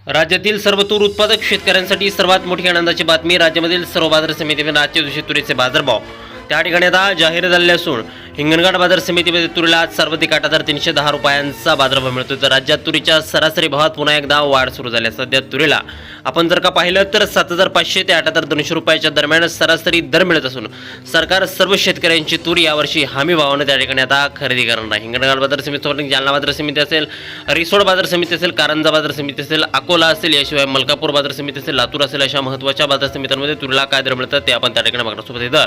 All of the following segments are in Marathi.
राज्यातील सर्व तूर उत्पादक शेतकऱ्यांसाठी सर्वात मोठी आनंदाची बातमी. राज्यामधील सर्व बाजार समितीमध्ये आजच्या दिवशी तुरीचे बाजारभाव त्या ठिकाणी आता जाहीर झाले असून हिंगणघाट बाजार समितीमध्ये तुरीला आज सर्वाधिक 8,310 रुपयांचा बाजारभाव मिळतो. तर राज्यात तुरीच्या सरासरी भावात पुन्हा एकदा वाढ सुरू झाली. सध्या तुरीला आपण जर का पाहिलं तर 7,500 ते 8,200 रुपयाच्या दरम्यान सरासरी दर मिळत असून सरकार सर्व शेतकऱ्यांची तूर यावर्षी हमी भावाने त्या ठिकाणी आता खरेदी करणार आहे. हिंगणघाट बाजार समिती, जालना बाजार समिती असेल, रिसोड बाजार समिती असेल, कारंजा बाजार समिती असेल, अकोला असेल, याशिवाय मलकापूर बाजार समिती असेल, लातूर असेल, अशा महत्त्वाच्या बाजार समित्यांमध्ये तुरीला काय दर मिळतात ते आपण त्या ठिकाणी बघणार सोबत. दर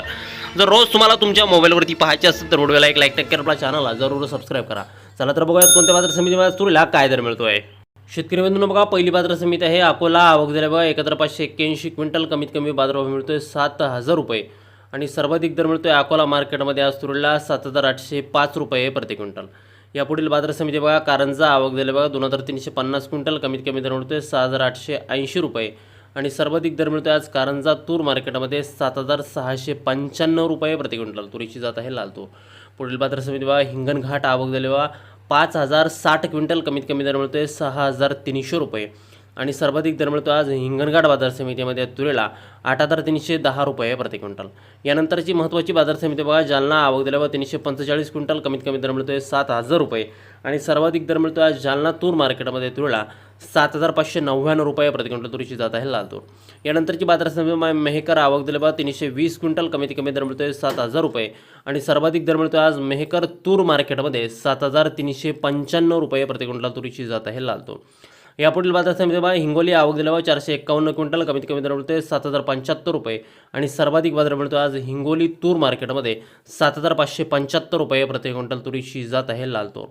जर रोज तुम्हाला तुमच्या मोबाईलवरती पाहायचे असेल तर व्हिडिओला एक लाईक नक्की, आपल्या चॅनलला जरूर सबस्क्राईब करा. चला तर बघूयात कोणत्या बाजार समितीमध्ये तुरीला काय दर मिळतोय. शेतकरी बंधूंनो बघा, पहिली बाजार समिती आहे अकोला. आवक झाली बघा 1,581 क्विंटल. कमीत कमी बाजारभाव मिळतोय 7,000 रुपये आणि सर्वाधिक दर मिळतोय अकोला मार्केटमध्ये आज तुरीला 7,805 रुपये प्रति क्विंटल. यापुढील बाजार समिती बघा कारंजा. आवक झाली बघा 2,350 क्विंटल. कमीत कमी दर मिळतोय 6,880 रुपये आणि सर्वाधिक दर मिळतोय आज कारंजा तूर मार्केटमध्ये 7,695 रुपये प्रति क्विंटल. तुरीची जात आहे लाल तूर. पुढील बाजार समिती बघा हिंगणघाट. आवक झाली बघा 5,060 क्विंटल. कमीत कमी दर मिळतोय 6,300 रुपये आणि सर्वाधिक दर मिळतो आज हिंगणघाट बाजार समितीमध्ये तुरीला 8,310 रुपये प्रति क्विंटल. यानंतरची महत्त्वाची बाजार समिती बघा जालना. आवक झाली बघा 345 क्विंटल. कमीत कमी दर मिळतोय 7,000 रुपये आणि सर्वाधिक दर मिळतो आज जालना तूर मार्केटमध्ये तुरीला 7,599 रुपये प्रति क्विंटल. तुरीची जात आहे लाल तूर. यानंतरची बाजार समिती मेहकर. आवक झाली बघा 320 क्विंटल. कमीत कमी दर मिळतोय 7,000 रुपये आणि सर्वाधिक दर मिळतोय आज मेहकर तूर मार्केटमध्ये 7,395 रुपये प्रति क्विंटल. तुरीची जात आहे लाल तूर. यापुढील बाजार समिती बघा हिंगोली. आवक झाली बघा 451 क्विंटल. कमीत कमी दर मिळतोय 7,075 रुपये आणि सर्वाधिक बाजार मिळतो आज हिंगोली तूर मार्केटमध्ये 7,575 रुपये प्रति क्विंटल. तुरीची जात आहे लाल तूर.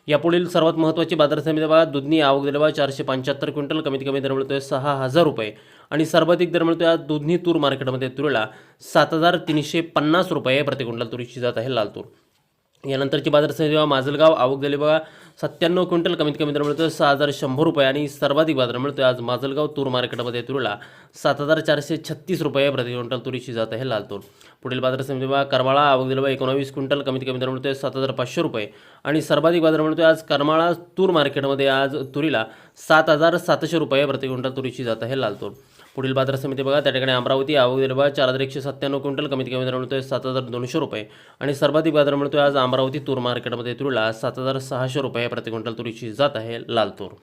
यापुढील सर्वात महत्त्वाची बाजार समिती बघा दुधनी. आवक झाली बघा 475 क्विंटल. कमीत कमी दर मिळतोय 6,000 रुपये आणि सर्वाधिक दर मिळतोय आज दुधनी तूर मार्केटमध्ये तुरीला 7,350 रुपये प्रति क्विंटल. तुरीची जात आहे लाल तूर. यानंतरची बाजार समिती माजलगाव. आवक झाली बघा 97 क्विंटल. कमीत कमी दर मिळतोय 6,100 रुपये आणि सर्वाधिक बाजार मिळतोय आज माजलगाव तूर मार्केटमध्ये तुरीला 7,436 रुपये प्रति क्विंटल. तुरीची जात आहे लाल तूर. पुढील बाजार समिती बघा करमाळा. आवक झाली बघा 19 क्विंटल. कमीत कमी दर मिळतोय 7,500 रुपये आणि सर्वाधिक बाजार मिळतोय आज करमाळा तूर मार्केटमध्ये आज तुरीला 7,700 रुपये प्रति क्विंटल. तुरीची जात आहे लाल तूर. पुढील बाजार समिती बघा त्या ठिकाणी अमरावती. आवक झाली बघा 4,197 क्विंटल. कमीत कमी दर मिळतोय 7,200 रुपये आणि सर्वाधिक बाजार मिळतोय आज अमरावती तूर मार्केटमध्ये तुरीला 7,600 रुपये प्रति क्विंटल. तुरीची जात आहे लाल तूर.